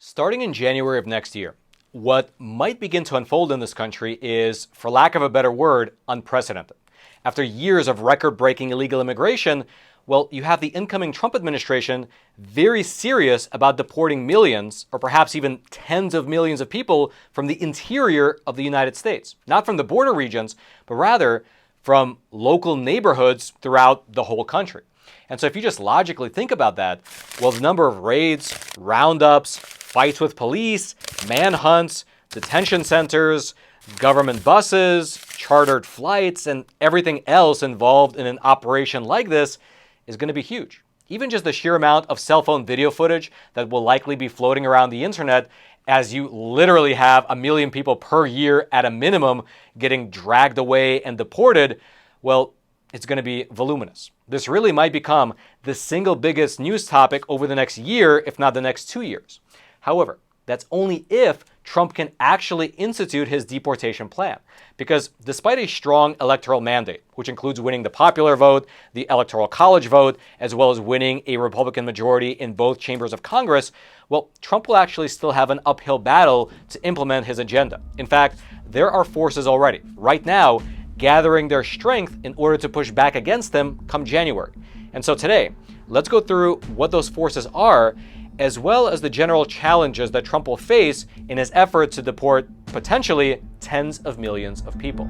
Starting in January of next year, what might begin to unfold in this country is, for lack of a better word, unprecedented. After years of record-breaking illegal immigration, well, you have the incoming Trump administration very serious about deporting millions, or perhaps even tens of millions of people from the interior of the United States. Not from the border regions, but rather from local neighborhoods throughout the whole country. And so if you just logically think about that, well, the number of raids, roundups, fights with police, manhunts, detention centers, government buses, chartered flights, and everything else involved in an operation like this is going to be huge. Even just the sheer amount of cell phone video footage that will likely be floating around the internet, as you literally have 1 million people per year at a minimum getting dragged away and deported, well, it's going to be voluminous. This really might become the single biggest news topic over the next year, if not the next 2 years. However, that's only if Trump can actually institute his deportation plan. Because despite a strong electoral mandate, which includes winning the popular vote, the electoral college vote, as well as winning a Republican majority in both chambers of Congress, well, Trump will actually still have an uphill battle to implement his agenda. In fact, there are forces already, right now, gathering their strength in order to push back against him come January. And so today, let's go through what those forces are, as well as the general challenges that Trump will face in his effort to deport potentially tens of millions of people.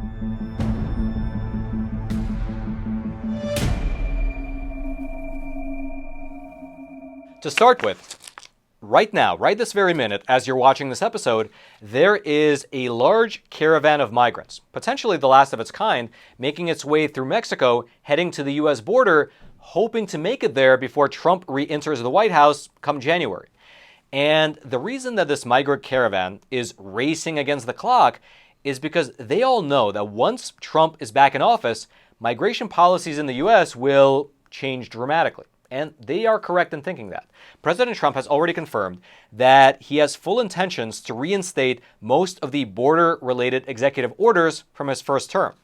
To start with, right now, right this very minute, as you're watching this episode, there is a large caravan of migrants, potentially the last of its kind, making its way through Mexico, heading to the U.S. border, hoping to make it there before Trump re-enters the White House come January. And the reason that this migrant caravan is racing against the clock is because they all know that once Trump is back in office, migration policies in the U.S. will change dramatically. And they are correct in thinking that. President Trump has already confirmed that he has full intentions to reinstate most of the border-related executive orders from his first term.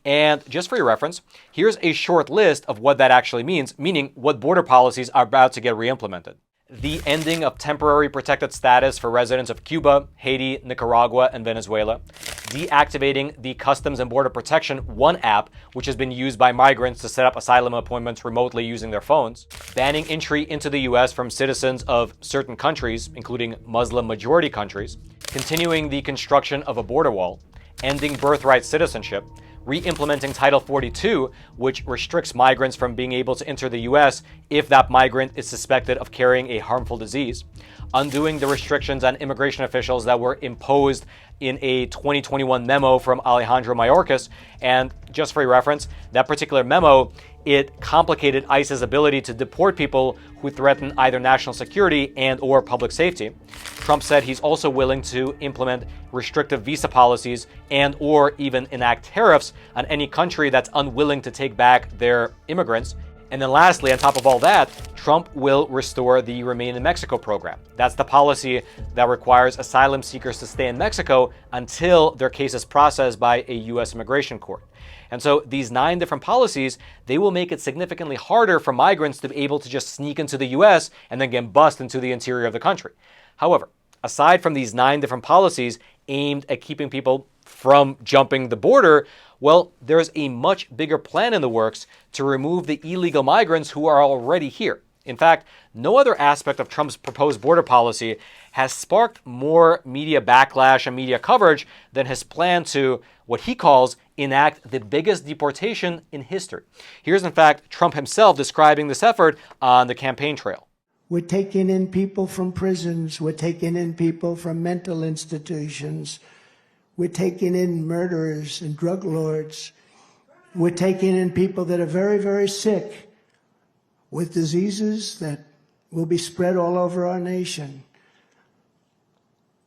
And just for your reference, here's a short list of what that actually means, meaning what border policies are about to get re-implemented. The ending of temporary protected status for residents of Cuba, Haiti, Nicaragua, and Venezuela. Deactivating the Customs and Border Protection One app, which has been used by migrants to set up asylum appointments remotely using their phones. Banning entry into the U.S. from citizens of certain countries, including Muslim-majority countries. Continuing the construction of a border wall. Ending birthright citizenship. Re-implementing Title 42, which restricts migrants from being able to enter the U.S. if that migrant is suspected of carrying a harmful disease. Undoing the restrictions on immigration officials that were imposed in a 2021 memo from Alejandro Mayorkas. And just for your reference, that particular memo, it complicated ICE's ability to deport people who threaten either national security and or public safety. Trump said he's also willing to implement restrictive visa policies and or even enact tariffs on any country that's unwilling to take back their immigrants. And then lastly, on top of all that, Trump will restore the Remain in Mexico program. That's the policy that requires asylum seekers to stay in Mexico until their case is processed by a U.S. immigration court. And so these 9 different policies, they will make it significantly harder for migrants to be able to just sneak into the U.S. and then get bussed into the interior of the country. However, aside from these 9 different policies aimed at keeping people from jumping the border, well, there's a much bigger plan in the works to remove the illegal migrants who are already here. In fact, no other aspect of Trump's proposed border policy has sparked more media backlash and media coverage than his plan to, what he calls, enact the biggest deportation in history. Here's, in fact, Trump himself describing this effort on the campaign trail. We're taking in people from prisons. We're taking in people from mental institutions. We're taking in murderers and drug lords. We're taking in people that are very, very sick with diseases that will be spread all over our nation.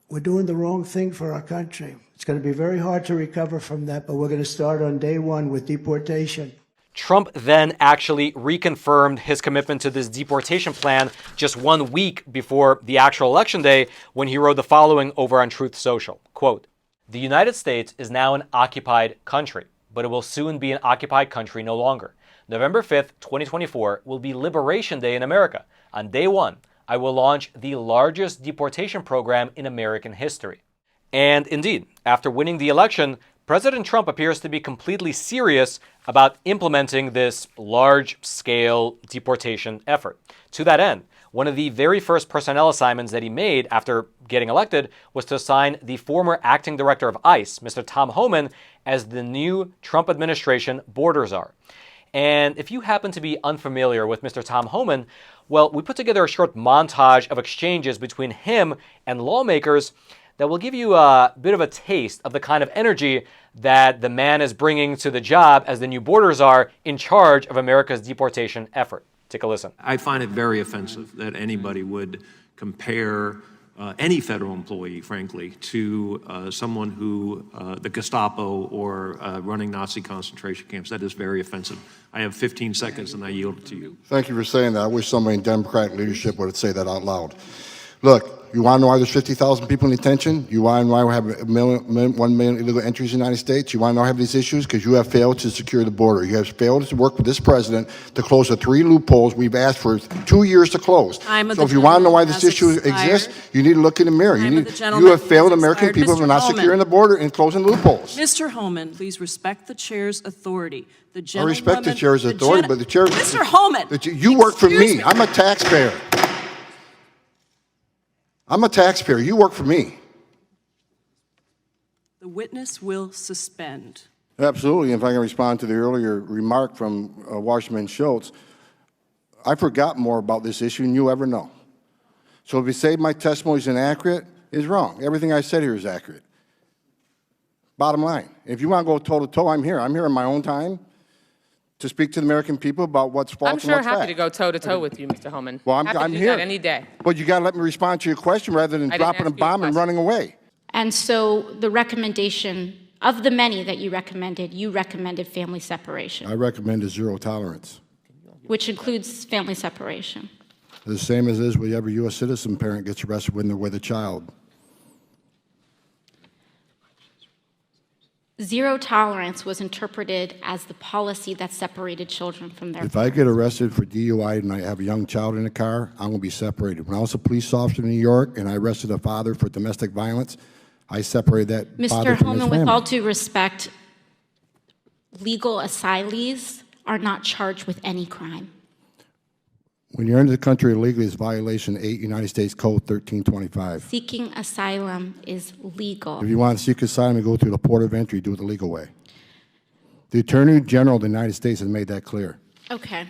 We're doing the wrong thing for our country. It's going to be very hard to recover from that, but we're going to start on day one with deportation. Trump then actually reconfirmed his commitment to this deportation plan just 1 week before the actual election day when he wrote the following over on Truth Social. Quote, "The United States is now an occupied country, but it will soon be an occupied country no longer. November 5th, 2024 will be Liberation Day in America. On day one, I will launch the largest deportation program in American history. And indeed, after winning the election, President Trump appears to be completely serious about implementing this large-scale deportation effort. To that end, one of the very first personnel assignments that he made after getting elected was to assign the former acting director of ICE, Mr. Tom Homan, as the new Trump administration border czar. And if you happen to be unfamiliar with Mr. Tom Homan, well, we put together a short montage of exchanges between him and lawmakers that will give you a bit of a taste of the kind of energy that the man is bringing to the job as the new border czar in charge of America's deportation effort. Take a listen. I find it very offensive that anybody would compare any federal employee, frankly, to someone who, the Gestapo or running Nazi concentration camps. That is very offensive. I have 15 seconds and I yield it to you. Thank you for saying that. I wish somebody in Democratic leadership would say that out loud. Look, you want to know why there's 50,000 people in detention? You want to know why we have 1 million illegal entries in the United States? You want to know why we have these issues? Because you have failed to secure the border. You have failed to work with this president to close the 3 loopholes we've asked for 2 years to close. So if you want to know why this issue exists, you need to look in the mirror. You have failed American people for not securing the border and closing loopholes. Mr. Homan, please respect the chair's authority. I respect the chair's authority, but the chair... Mr. Homan! You work for me. I'm a taxpayer. I'm a taxpayer. You work for me. The witness will suspend. Absolutely. If I can respond to the earlier remark from Washington Schultz, I forgot more about this issue than you ever know. So if you say my testimony is inaccurate, it's wrong. Everything I said here is accurate. Bottom line. If you want to go toe-to-toe, I'm here. I'm here in my own time to speak to the American people about what's false and what's fact. I'm sure happy to go toe-to-toe with you, Mr. Homan. Well, happy I'm to do here. that any day. But you got to let me respond to your question rather than dropping a bomb and running away. And so the recommendation, of the many that you recommended family separation. I recommended zero tolerance. Which includes family separation. The same as is with every U.S. citizen parent gets arrested when they're with a child. Zero tolerance was interpreted as the policy that separated children from their If I get arrested for DUI and I have a young child in the car, I'm going to be separated. When I was a police officer in New York and I arrested a father for domestic violence, I separated that father Mr. from his Homan, family. with all due respect, legal asylees are not charged with any crime. When you're into the country illegally, it's violation 8 United States Code 1325. Seeking asylum is legal. If you want to seek asylum, you go through the port of entry, do it the legal way. The Attorney General of the United States has made that clear. Okay.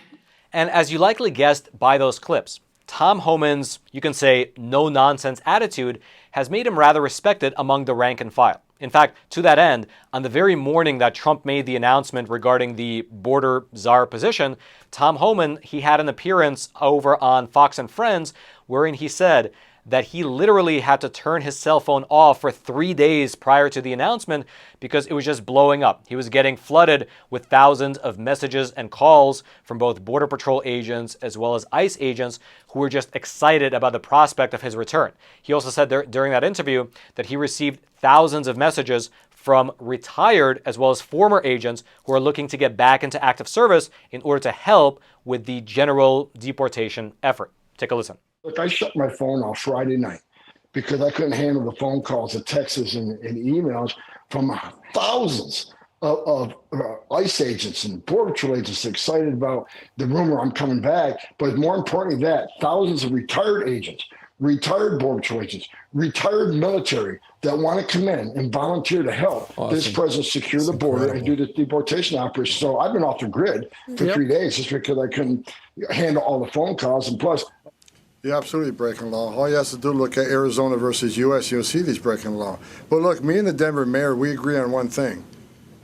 And as you likely guessed by those clips, Tom Homan's, you can say, no-nonsense attitude has made him rather respected among the rank and file. In fact, to that end, on the very morning that Trump made the announcement regarding the border czar position, Tom Homan, he had an appearance over on Fox and Friends wherein he said that he literally had to turn his cell phone off for 3 days prior to the announcement because it was just blowing up. He was getting flooded with thousands of messages and calls from both Border Patrol agents as well as ICE agents who were just excited about the prospect of his return. He also said during that interview that he received thousands of messages from retired as well as former agents who are looking to get back into active service in order to help with the general deportation effort. Take a listen. Look, I shut my phone off Friday night because I couldn't handle the phone calls, the texts, and emails from thousands of ICE agents and Border Patrol agents excited about the rumor I'm coming back. But more importantly, that thousands of retired agents, retired Border Patrol agents, retired military that want to come in and volunteer to help this president secure the border and do the deportation operation. So I've been off the grid for 3 days just because I couldn't handle all the phone calls. And plus, You're absolutely breaking law. All you have to do is look at Arizona versus U.S. You'll see these breaking law. But look, me and the Denver mayor, we agree on one thing.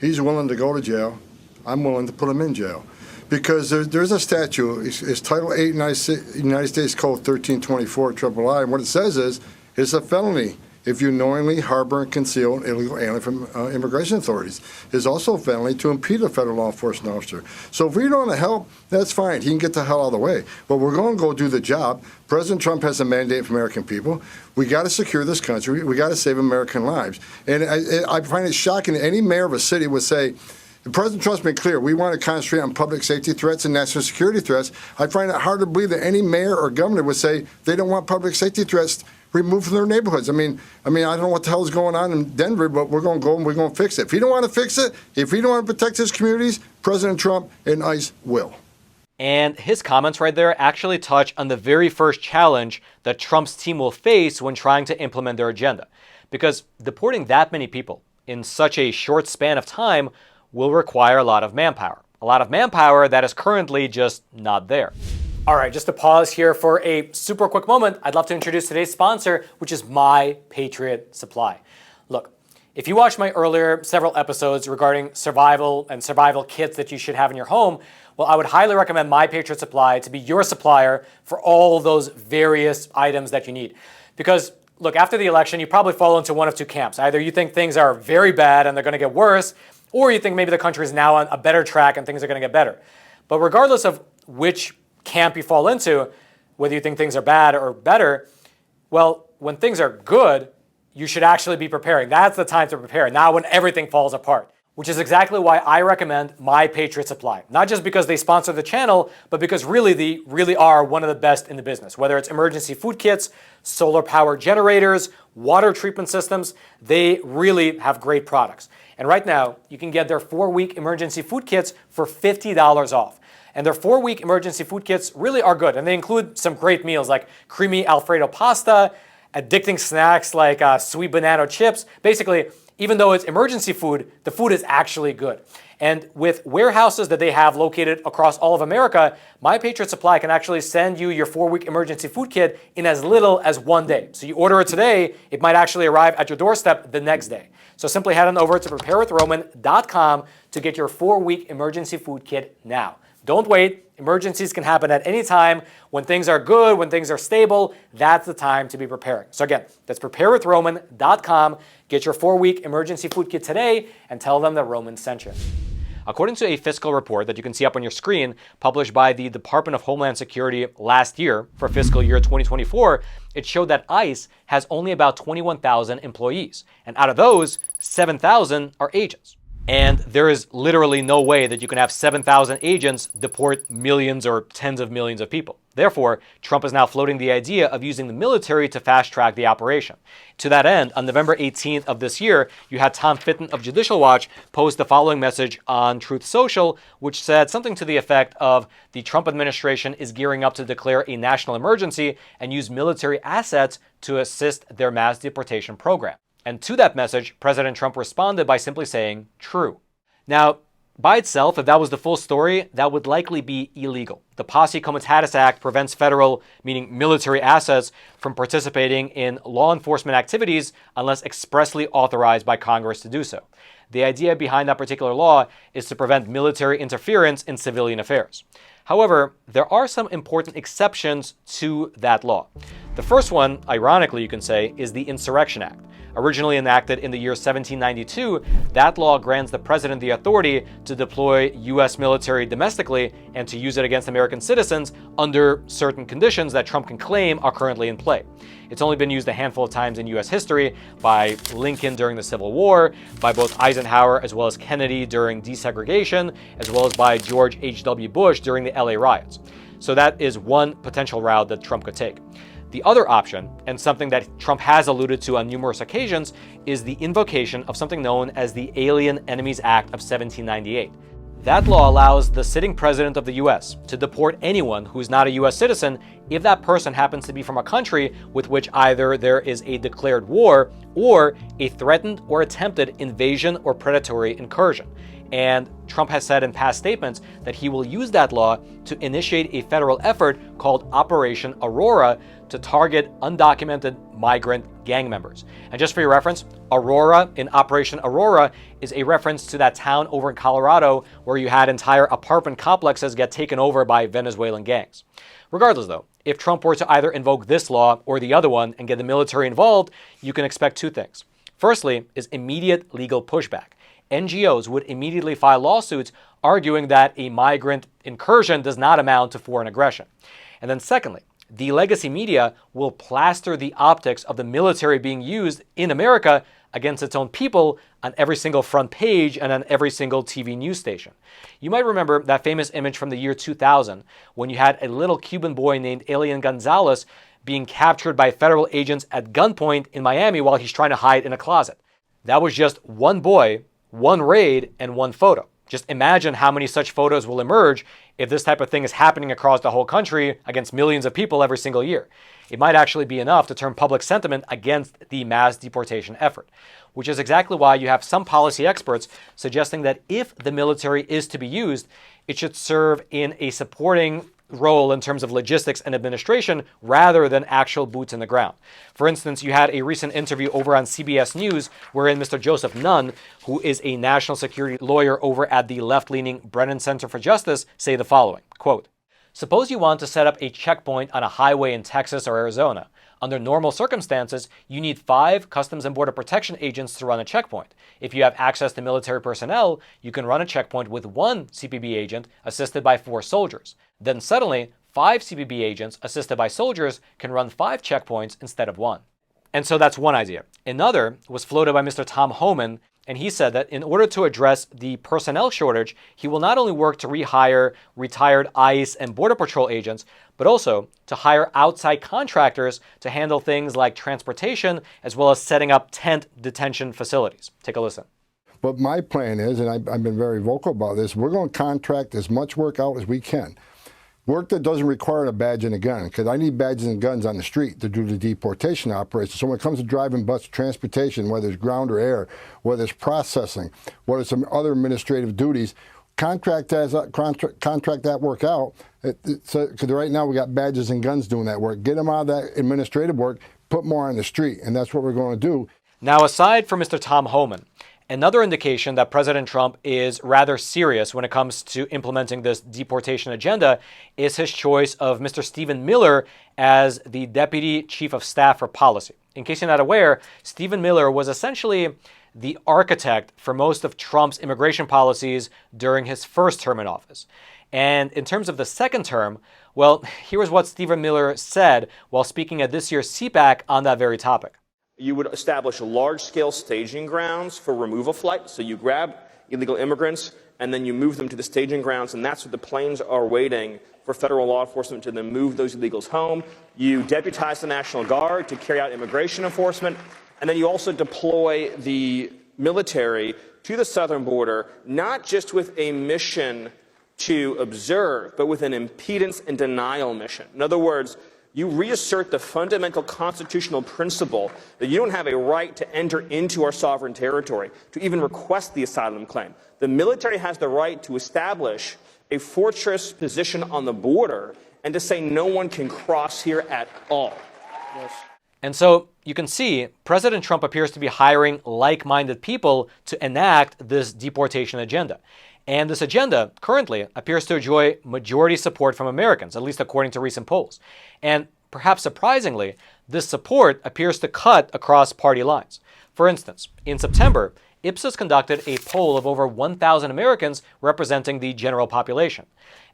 He's willing to go to jail. I'm willing to put him in jail. Because there's a statute, it's Title 8 United States Code 1324 III, and what it says is, it's a felony if you knowingly harbor and conceal an illegal alien from immigration authorities. It's also a felony to impede a federal law enforcement officer. So if we don't want to help, that's fine. He can get the hell out of the way. But we're going to go do the job. President Trump has a mandate for American people. We got to secure this country. We got to save American lives. And I find it shocking that any mayor of a city would say, President Trump's been clear. We want to concentrate on public safety threats and national security threats. I find it hard to believe that any mayor or governor would say they don't want public safety threats removed from their neighborhoods. I mean, I don't know what the hell is going on in Denver, but we're going to go and we're going to fix it. If he don't want to fix it, if he don't want to protect his communities, President Trump and ICE will. And his comments right there actually touch on the very first challenge that Trump's team will face when trying to implement their agenda. Because deporting that many people in such a short span of time will require a lot of manpower. A lot of manpower that is currently just not there. All right, just to pause here for a super quick moment, I'd love to introduce today's sponsor, which is My Patriot Supply. Look, if you watched my earlier several episodes regarding survival and survival kits that you should have in your home, well, I would highly recommend My Patriot Supply to be your supplier for all those various items that you need. Because, look, after the election, you probably fall into one of two camps. Either you think things are very bad and they're going to get worse, or you think maybe the country is now on a better track and things are going to get better. But regardless of which camp you fall into, whether you think things are bad or better, well, when things are good, you should actually be preparing. That's the time to prepare, not when everything falls apart, which is exactly why I recommend My Patriot Supply. Not just because they sponsor the channel, but because they really are one of the best in the business. Whether it's emergency food kits, solar power generators, water treatment systems, they really have great products. And right now, you can get their 4-week emergency food kits for $50 off. And their 4-week emergency food kits really are good. And they include some great meals like creamy Alfredo pasta, addicting snacks like sweet banana chips. Basically, even though it's emergency food, the food is actually good. And with warehouses that they have located across all of America, My Patriot Supply can actually send you your 4-week emergency food kit in as little as 1 day. So you order it today, it might actually arrive at your doorstep the next day. So simply head on over to preparewithroman.com to get your 4-week emergency food kit now. Don't wait. Emergencies can happen at any time. When things are good, when things are stable, that's the time to be preparing. So again, that's preparewithroman.com. Get your 4-week emergency food kit today and tell them that Roman sent you. According to a fiscal report that you can see up on your screen, published by the Department of Homeland Security last year for fiscal year 2024, it showed that ICE has only about 21,000 employees. And out of those, 7,000 are agents. And there is literally no way that you can have 7,000 agents deport millions or tens of millions of people. Therefore, Trump is now floating the idea of using the military to fast-track the operation. To that end, on November 18th of this year, you had Tom Fitton of Judicial Watch post the following message on Truth Social, which said something to the effect of the Trump administration is gearing up to declare a national emergency and use military assets to assist their mass deportation program. And to that message, President Trump responded by simply saying, true. Now, by itself, if that was the full story, that would likely be illegal. The Posse Comitatus Act prevents federal, meaning military assets, from participating in law enforcement activities unless expressly authorized by Congress to do so. The idea behind that particular law is to prevent military interference in civilian affairs. However, there are some important exceptions to that law. The first one, ironically you can say, is the Insurrection Act. Originally enacted in the year 1792, that law grants the president the authority to deploy U.S. military domestically and to use it against American citizens under certain conditions that Trump can claim are currently in play. It's only been used a handful of times in U.S. history, by Lincoln during the Civil War, by both Eisenhower as well as Kennedy during desegregation, as well as by George H.W. Bush during the LA riots. So that is one potential route that Trump could take. The other option, and something that Trump has alluded to on numerous occasions, is the invocation of something known as the Alien Enemies Act of 1798. That law allows the sitting president of the U.S. to deport anyone who is not a U.S. citizen if that person happens to be from a country with which either there is a declared war or a threatened or attempted invasion or predatory incursion. And Trump has said in past statements that he will use that law to initiate a federal effort called Operation Aurora to target undocumented migrant gang members. And just for your reference, Aurora in Operation Aurora is a reference to that town over in Colorado where you had entire apartment complexes get taken over by Venezuelan gangs. Regardless though, if Trump were to either invoke this law or the other one and get the military involved, you can expect two things. Firstly is immediate legal pushback. NGOs would immediately file lawsuits arguing that a migrant incursion does not amount to foreign aggression. And then secondly, the legacy media will plaster the optics of the military being used in America against its own people on every single front page and on every single TV news station. You might remember that famous image from the year 2000 when you had a little Cuban boy named Elian Gonzalez being captured by federal agents at gunpoint in Miami while he's trying to hide in a closet. That was just one boy, one raid, and one photo. Just imagine how many such photos will emerge if this type of thing is happening across the whole country against millions of people every single year. It might actually be enough to turn public sentiment against the mass deportation effort, which is exactly why you have some policy experts suggesting that if the military is to be used, it should serve in a supporting role in terms of logistics and administration rather than actual boots in the ground. For instance, you had a recent interview over on CBS News wherein Mr. Joseph Nunn, who is a national security lawyer over at the left-leaning Brennan Center for Justice, say the following, quote, "Suppose you want to set up a checkpoint on a highway in Texas or Arizona. Under normal circumstances, you need 5 Customs and Border Protection agents to run a checkpoint. If you have access to military personnel, you can run a checkpoint with 1 CPB agent assisted by 4 soldiers. Then suddenly, 5 CPB agents assisted by soldiers can run 5 checkpoints instead of 1. And so that's one idea. Another was floated by Mr. Tom Homan, and he said that in order to address the personnel shortage, he will not only work to rehire retired ICE and Border Patrol agents, but also to hire outside contractors to handle things like transportation, as well as setting up tent detention facilities. Take a listen. But my plan is, and I've been very vocal about this, we're going to contract as much work out as we can. Work that doesn't require a badge and a gun, because I need badges and guns on the street to do the deportation operation. So when it comes to driving bus transportation, whether it's ground or air, whether it's processing, whether it's some other administrative duties, contract that work out. Because right now we got badges and guns doing that work. Get them out of that administrative work, put more on the street, and that's what we're going to do. Now, aside from Mr. Tom Homan, another indication that President Trump is rather serious when it comes to implementing this deportation agenda is his choice of Mr. Stephen Miller as the Deputy Chief of Staff for Policy. In case you're not aware, Stephen Miller was essentially the architect for most of Trump's immigration policies during his first term in office. And in terms of the second term, well, here is what Stephen Miller said while speaking at this year's CPAC on that very topic. You would establish large-scale staging grounds for removal flights. So you grab illegal immigrants and then you move them to the staging grounds, and that's where the planes are waiting for federal law enforcement to then move those illegals home. You deputize the National Guard to carry out immigration enforcement, and then you also deploy the military to the southern border, not just with a mission to observe, but with an impedance and denial mission. In other words, you reassert the fundamental constitutional principle that you don't have a right to enter into our sovereign territory, to even request the asylum claim. The military has the right to establish a fortress position on the border and to say no one can cross here at all. Yes. And so you can see President Trump appears to be hiring like-minded people to enact this deportation agenda. And this agenda currently appears to enjoy majority support from Americans, at least according to recent polls. And perhaps surprisingly, this support appears to cut across party lines. For instance, in September, Ipsos conducted a poll of over 1,000 Americans representing the general population.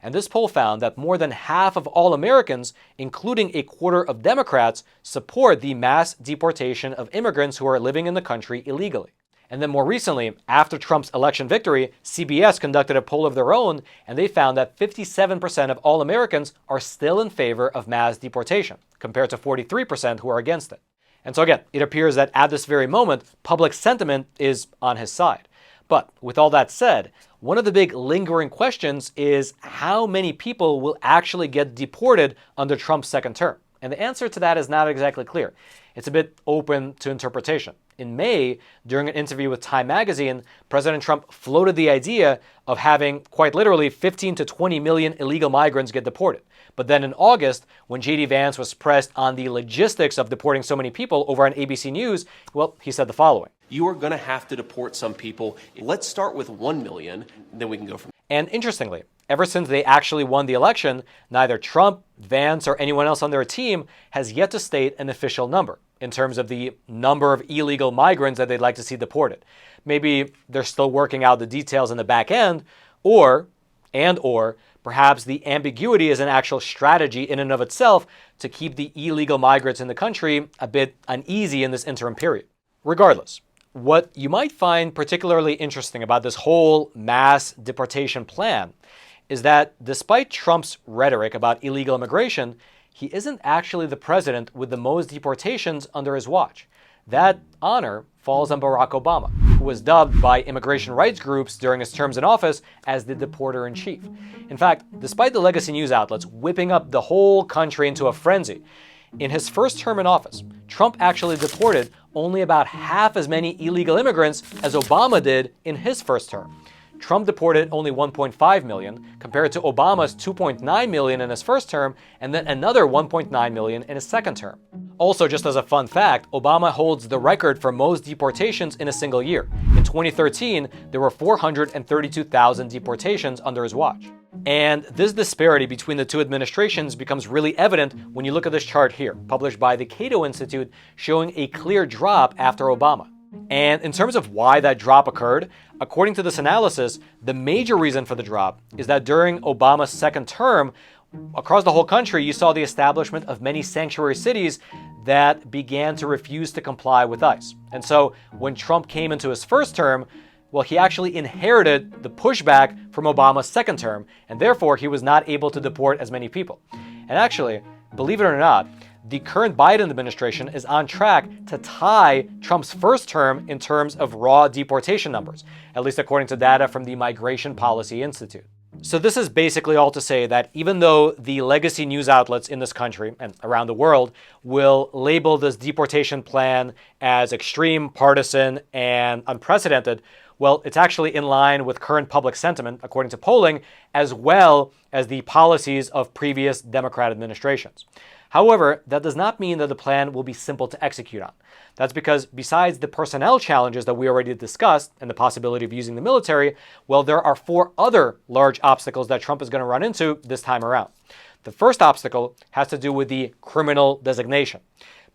And this poll found that more than half of all Americans, including a quarter of Democrats, support the mass deportation of immigrants who are living in the country illegally. And then more recently, after Trump's election victory, CBS conducted a poll of their own, and they found that 57% of all Americans are still in favor of mass deportation, compared to 43% who are against it. And so again, it appears that at this very moment, public sentiment is on his side. But with all that said, one of the big lingering questions is how many people will actually get deported under Trump's second term? And the answer to that is not exactly clear. It's a bit open to interpretation. In May, during an interview with Time magazine, President Trump floated the idea of having, quite literally, 15 to 20 million illegal migrants get deported. But then in August, when J.D. Vance was pressed on the logistics of deporting so many people over on ABC News, well, he said the following. You are going to have to deport some people. Let's start with 1 million, then we can go from there. And interestingly, ever since they actually won the election, neither Trump, Vance, or anyone else on their team has yet to state an official number in terms of the number of illegal migrants that they'd like to see deported. Maybe they're still working out the details in the back end, or perhaps the ambiguity is an actual strategy in and of itself to keep the illegal migrants in the country a bit uneasy in this interim period. Regardless, what you might find particularly interesting about this whole mass deportation plan is that despite Trump's rhetoric about illegal immigration, he isn't actually the president with the most deportations under his watch. That honor falls on Barack Obama, who was dubbed by immigration rights groups during his terms in office as the deporter-in-chief. In fact, despite the legacy news outlets whipping up the whole country into a frenzy, in his first term in office, Trump actually deported only about half as many illegal immigrants as Obama did in his first term. Trump deported only 1.5 million, compared to Obama's 2.9 million in his first term, and then another 1.9 million in his second term. Also, just as a fun fact, Obama holds the record for most deportations in a single year. In 2013, there were 432,000 deportations under his watch. And this disparity between the two administrations becomes really evident when you look at this chart here, published by the Cato Institute, showing a clear drop after Obama. And in terms of why that drop occurred, according to this analysis, the major reason for the drop is that during Obama's second term, across the whole country, you saw the establishment of many sanctuary cities that began to refuse to comply with ICE. And so when Trump came into his first term, well, he actually inherited the pushback from Obama's second term, and therefore he was not able to deport as many people. And actually, believe it or not, the current Biden administration is on track to tie Trump's first term in terms of raw deportation numbers, at least according to data from the Migration Policy Institute. So this is basically all to say that even though the legacy news outlets in this country and around the world will label this deportation plan as extreme, partisan, and unprecedented, well, it's actually in line with current public sentiment, according to polling, as well as the policies of previous Democrat administrations. However, that does not mean that the plan will be simple to execute on. That's because besides the personnel challenges that we already discussed and the possibility of using the military, well, there are 4 other large obstacles that Trump is going to run into this time around. The first obstacle has to do with the criminal designation.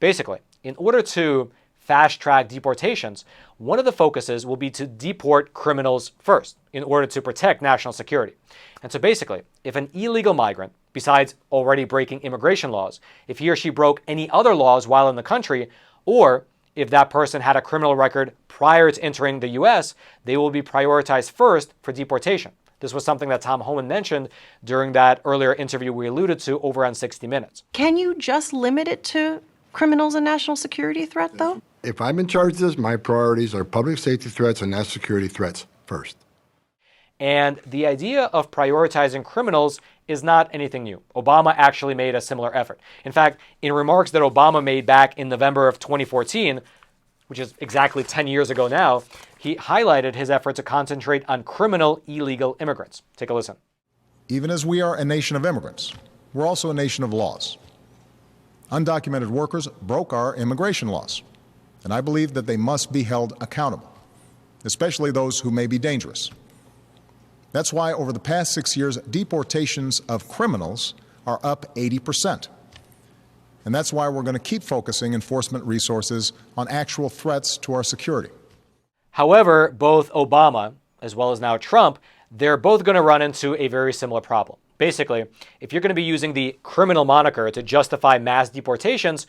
Basically, in order to fast-track deportations, one of the focuses will be to deport criminals first in order to protect national security. And so basically, if an illegal migrant, besides already breaking immigration laws, if he or she broke any other laws while in the country, or if that person had a criminal record prior to entering the U.S., they will be prioritized first for deportation. This was something that Tom Homan mentioned during that earlier interview we alluded to over on 60 Minutes. Can you just limit it to criminals and national security threat, though? If I'm in charge of this, my priorities are public safety threats and national security threats first. And the idea of prioritizing criminals is not anything new. Obama actually made a similar effort. In fact, in remarks that Obama made back in November of 2014, which is exactly 10 years ago now, he highlighted his effort to concentrate on criminal illegal immigrants. Take a listen. Even as we are a nation of immigrants, we're also a nation of laws. Undocumented workers broke our immigration laws, and I believe that they must be held accountable, especially those who may be dangerous. That's why over the past 6 years, deportations of criminals are up 80%. And that's why we're going to keep focusing enforcement resources on actual threats to our security. However, both Obama, as well as now Trump, they're both going to run into a very similar problem. Basically, if you're going to be using the criminal moniker to justify mass deportations,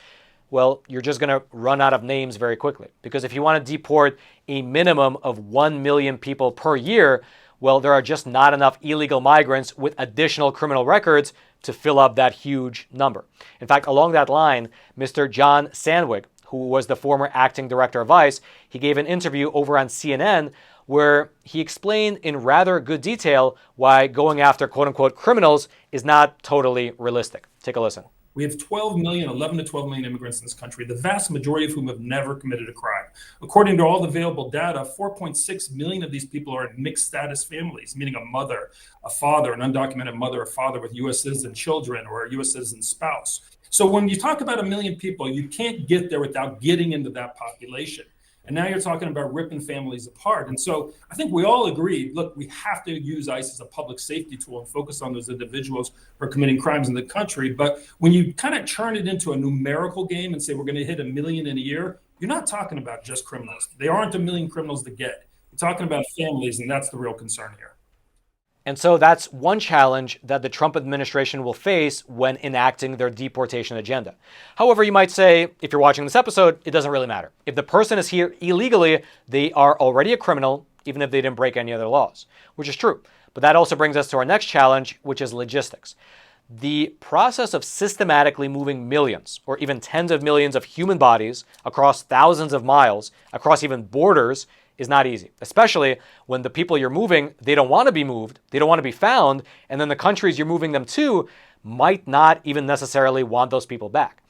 well, you're just going to run out of names very quickly. Because if you want to deport a minimum of 1 million people per year, well, there are just not enough illegal migrants with additional criminal records to fill up that huge number. In fact, along that line, Mr. John Sandwich, who was the former acting director of ICE, he gave an interview over on CNN where he explained in rather good detail why going after quote-unquote criminals is not totally realistic. Take a listen. We have 11 to 12 million immigrants in this country, the vast majority of whom have never committed a crime. According to all the available data, 4.6 million of these people are in mixed status families, meaning a mother, a father, an undocumented mother or father with U.S. citizen children or a U.S. citizen spouse. So when you talk about 1 million people, you can't get there without getting into that population. And now you're talking about ripping families apart. And so I think we all agree, look, we have to use ICE as a public safety tool and focus on those individuals who are committing crimes in the country. But when you kind of turn it into a numerical game and say we're going to hit 1 million in a year, you're not talking about just criminals. They aren't 1 million criminals to get. You're talking about families, and that's the real concern here. And so that's one challenge that the Trump administration will face when enacting their deportation agenda. However, you might say, if you're watching this episode, it doesn't really matter. If the person is here illegally, they are already a criminal, even if they didn't break any other laws, which is true. But that also brings us to our next challenge, which is logistics. The process of systematically moving millions or even tens of millions of human bodies across thousands of miles, across even borders, is not easy, especially when the people you're moving, they don't want to be moved, they don't want to be found, and then the countries you're moving them to might not even necessarily want those people back.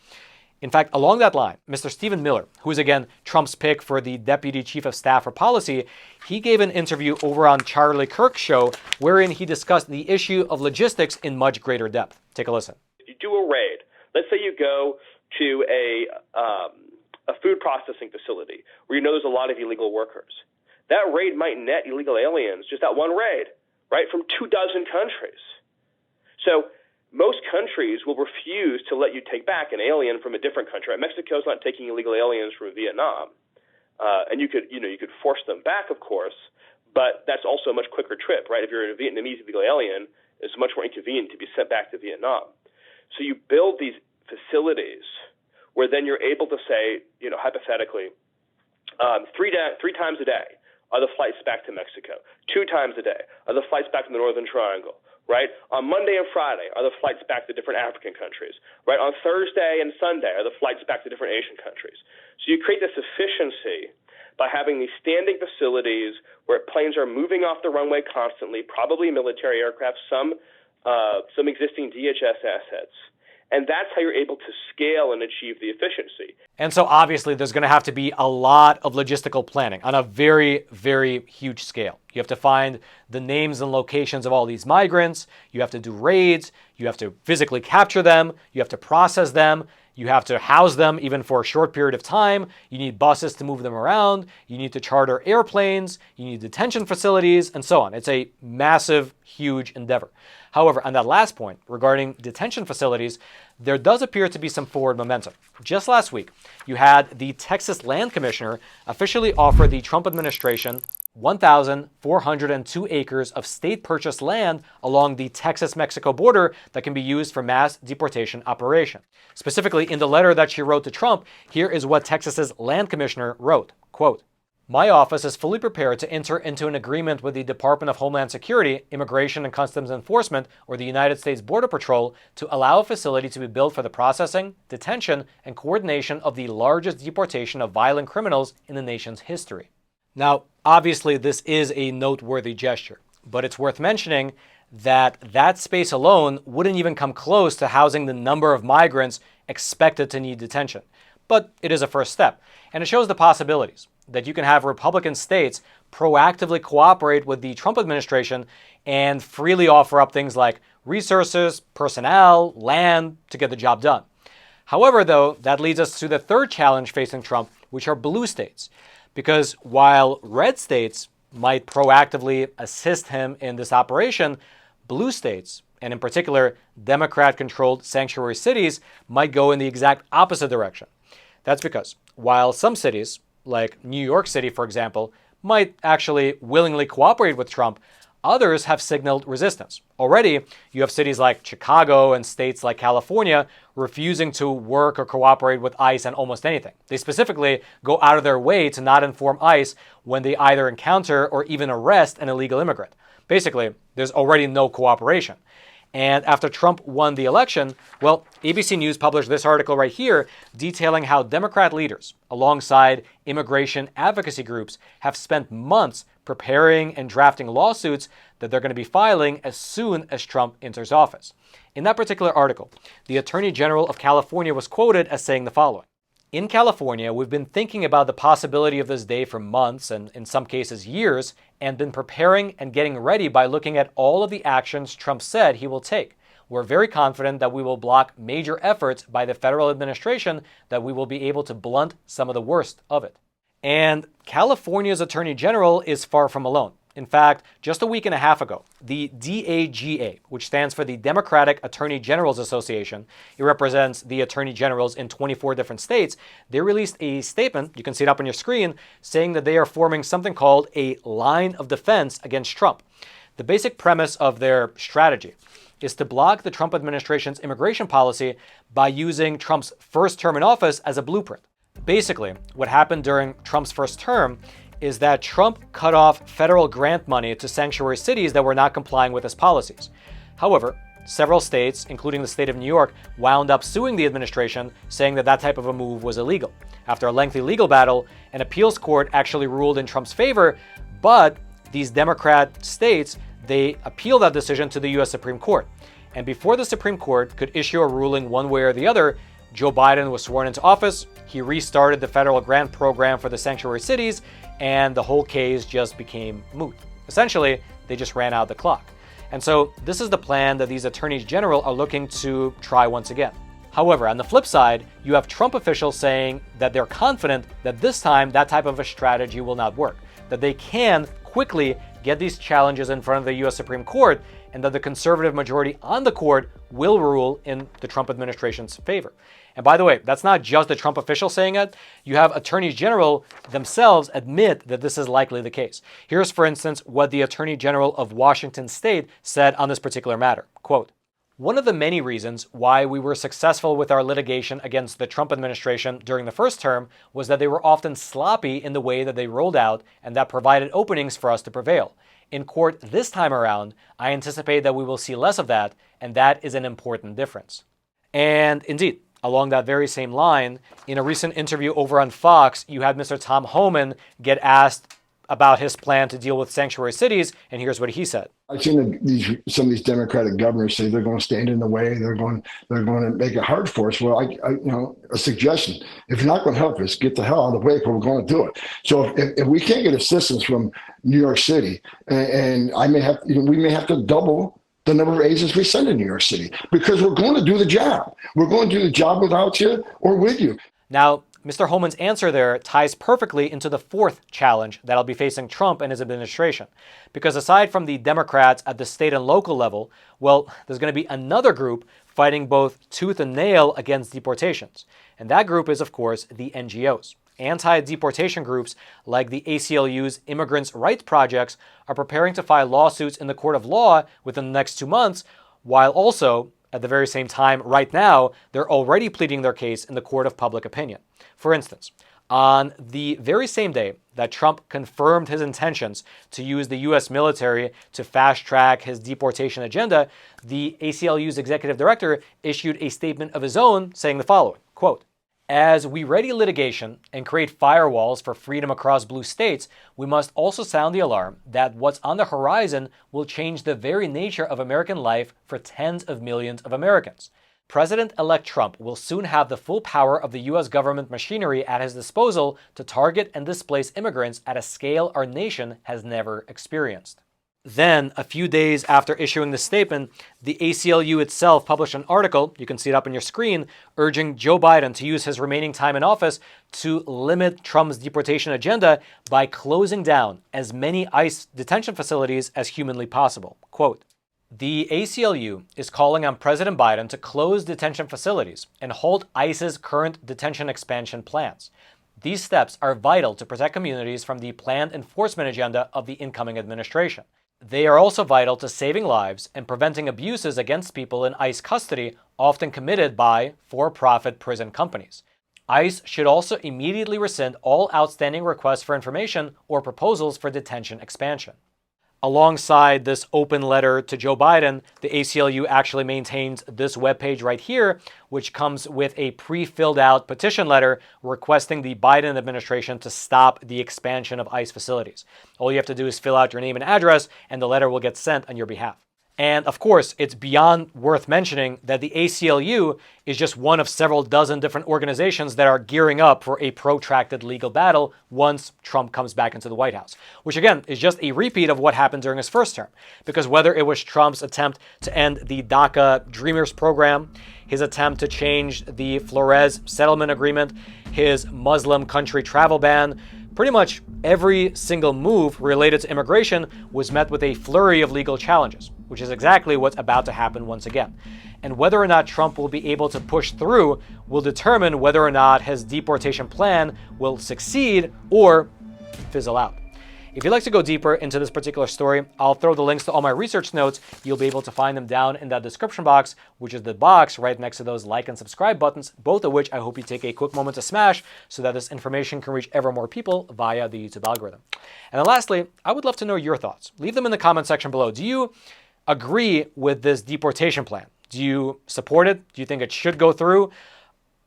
In fact, along that line, Mr. Stephen Miller, who is again Trump's pick for the Deputy Chief of Staff for Policy, he gave an interview over on Charlie Kirk's show wherein he discussed the issue of logistics in much greater depth. Take a listen. You do a raid. Let's say you go to a food processing facility where you know there's a lot of illegal workers. That raid might net illegal aliens, just that one raid, right, from 24 countries. So most countries will refuse to let you take back an alien from a different country. Mexico's not taking illegal aliens from Vietnam, and you could force them back, of course, but that's also a much quicker trip, right? If you're a Vietnamese illegal alien, it's much more inconvenient to be sent back to Vietnam. So you build these facilities where then you're able to say, hypothetically, three times a day are the flights back to Mexico. 2 times a day are the flights back to the Northern Triangle. Right? On Monday and Friday are the flights back to different African countries. Right? On Thursday and Sunday are the flights back to different Asian countries. So you create this efficiency by having these standing facilities where planes are moving off the runway constantly, probably military aircraft, some existing DHS assets. And that's how you're able to scale and achieve the efficiency. And so obviously there's going to have to be a lot of logistical planning on a very, very huge scale. You have to find the names and locations of all these migrants. You have to do raids. You have to physically capture them. You have to process them. You have to house them even for a short period of time. You need buses to move them around. You need to charter airplanes. You need detention facilities and so on. It's a massive, huge endeavor. However, on that last point regarding detention facilities, there does appear to be some forward momentum. Just last week, you had the Texas Land Commissioner officially offer the Trump administration 1,402 acres of state-purchased land along the Texas-Mexico border that can be used for mass deportation operation. Specifically, in the letter that she wrote to Trump, here is what Texas's Land Commissioner wrote, quote, "My office is fully prepared to enter into an agreement with the Department of Homeland Security, Immigration and Customs Enforcement, or the United States Border Patrol to allow a facility to be built for the processing, detention, and coordination of the largest deportation of violent criminals in the nation's history." Now, obviously, this is a noteworthy gesture, but it's worth mentioning that that space alone wouldn't even come close to housing the number of migrants expected to need detention. But it is a first step, and it shows the possibilities that you can have Republican states proactively cooperate with the Trump administration and freely offer up things like resources, personnel, land to get the job done. However, though, that leads us to the third challenge facing Trump, which are blue states. Because while red states might proactively assist him in this operation, blue states, and in particular Democrat-controlled sanctuary cities, might go in the exact opposite direction. That's because while some cities, like New York City, for example, might actually willingly cooperate with Trump, others have signaled resistance. Already, you have cities like Chicago and states like California refusing to work or cooperate with ICE on almost anything. They specifically go out of their way to not inform ICE when they either encounter or even arrest an illegal immigrant. Basically, there's already no cooperation. And after Trump won the election, well, ABC News published this article right here detailing how Democrat leaders, alongside immigration advocacy groups, have spent months preparing and drafting lawsuits that they're going to be filing as soon as Trump enters office. In that particular article, the Attorney General of California was quoted as saying the following: "In California, we've been thinking about the possibility of this day for months and in some cases years, and been preparing and getting ready by looking at all of the actions Trump said he will take. We're very confident that we will block major efforts by the federal administration, that we will be able to blunt some of the worst of it." And California's Attorney General is far from alone. In fact, just a week and a half ago, the DAGA, which stands for the Democratic Attorney Generals Association, it represents the attorney generals in 24 different states, they released a statement, you can see it up on your screen, saying that they are forming something called a line of defense against Trump. The basic premise of their strategy is to block the Trump administration's immigration policy by using Trump's first term in office as a blueprint. Basically, what happened during Trump's first term is that Trump cut off federal grant money to sanctuary cities that were not complying with his policies. However, several states, including the state of New York, wound up suing the administration, saying that that type of a move was illegal. After a lengthy legal battle, an appeals court actually ruled in Trump's favor, but these Democrat states, they appealed that decision to the U.S. Supreme Court. And before the Supreme Court could issue a ruling one way or the other, Joe Biden was sworn into office, he restarted the federal grant program for the sanctuary cities, and the whole case just became moot. Essentially, they just ran out the clock. And so this is the plan that these attorneys general are looking to try once again. However, on the flip side, you have Trump officials saying that they're confident that this time that type of a strategy will not work, that they can quickly get these challenges in front of the U.S. Supreme Court, and that the conservative majority on the court will rule in the Trump administration's favor. And by the way, that's not just the Trump official saying it. You have attorneys general themselves admit that this is likely the case. Here's, for instance, what the Attorney General of Washington State said on this particular matter. Quote, "One of the many reasons why we were successful with our litigation against the Trump administration during the first term was that they were often sloppy in the way that they rolled out, and that provided openings for us to prevail. In court this time around, I anticipate that we will see less of that, and that is an important difference." And indeed, along that very same line, in a recent interview over on Fox, you had Mr. Tom Homan get asked about his plan to deal with sanctuary cities, and here's what he said. I've seen some of these Democratic governors say they're going to stand in the way. They're going to make it hard for us. Well, a suggestion: if you're not going to help us, get the hell out of the way, because we're going to do it. So if we can't get assistance from New York City, and we may have to double the number of agents we send to New York City, because we're going to do the job. We're going to do the job without you or with you. Now, Mr. Homan's answer there ties perfectly into the fourth challenge that'll be facing Trump and his administration. Because aside from the Democrats at the state and local level, well, there's going to be another group fighting both tooth and nail against deportations. And that group is, of course, the NGOs. Anti-deportation groups like the ACLU's Immigrants' Rights Projects are preparing to file lawsuits in the court of law within the next 2 months, while also, at the very same time, right now, they're already pleading their case in the court of public opinion. For instance, on the very same day that Trump confirmed his intentions to use the U.S. military to fast-track his deportation agenda, the ACLU's executive director issued a statement of his own saying the following, quote, "As we ready litigation and create firewalls for freedom across blue states, we must also sound the alarm that what's on the horizon will change the very nature of American life for tens of millions of Americans. President-elect Trump will soon have the full power of the U.S. government machinery at his disposal to target and displace immigrants at a scale our nation has never experienced." Then, a few days after issuing this statement, the ACLU itself published an article, you can see it up on your screen, urging Joe Biden to use his remaining time in office to limit Trump's deportation agenda by closing down as many ICE detention facilities as humanly possible. Quote, "The ACLU is calling on President Biden to close detention facilities and halt ICE's current detention expansion plans. These steps are vital to protect communities from the planned enforcement agenda of the incoming administration. They are also vital to saving lives and preventing abuses against people in ICE custody, often committed by for-profit prison companies. ICE should also immediately rescind all outstanding requests for information or proposals for detention expansion." Alongside this open letter to Joe Biden, the ACLU actually maintains this webpage right here, which comes with a pre-filled out petition letter requesting the Biden administration to stop the expansion of ICE facilities. All you have to do is fill out your name and address, and the letter will get sent on your behalf. And of course, it's beyond worth mentioning that the ACLU is just one of several dozen different organizations that are gearing up for a protracted legal battle once Trump comes back into the White House, which again is just a repeat of what happened during his first term. Because whether it was Trump's attempt to end the DACA Dreamers program, his attempt to change the Flores settlement agreement, his Muslim country travel ban, pretty much every single move related to immigration was met with a flurry of legal challenges, which is exactly what's about to happen once again. And whether or not Trump will be able to push through will determine whether or not his deportation plan will succeed or fizzle out. If you'd like to go deeper into this particular story, I'll throw the links to all my research notes. You'll be able to find them down in that description box, which is the box right next to those like and subscribe buttons, both of which I hope you take a quick moment to smash so that this information can reach ever more people via the YouTube algorithm. And then lastly, I would love to know your thoughts. Leave them in the comment section below. Do you agree with this deportation plan? Do you support it? Do you think it should go through?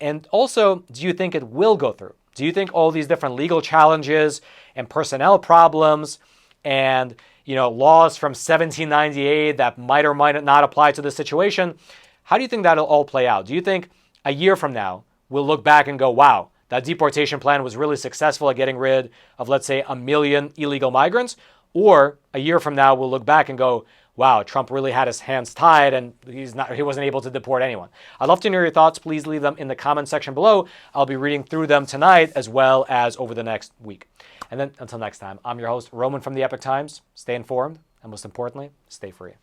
And also, do you think it will go through? Do you think all these different legal challenges and personnel problems and laws from 1798 that might or might not apply to the situation, how do you think that'll all play out? Do you think a year from now we'll look back and go, wow, that deportation plan was really successful at getting rid of, let's say, 1 million illegal migrants? Or a year from now we'll look back and go, wow, Trump really had his hands tied and he wasn't able to deport anyone. I'd love to know your thoughts. Please leave them in the comment section below. I'll be reading through them tonight as well as over the next week. And then until next time, I'm your host, Roman from the Epoch Times. Stay informed and most importantly, stay free.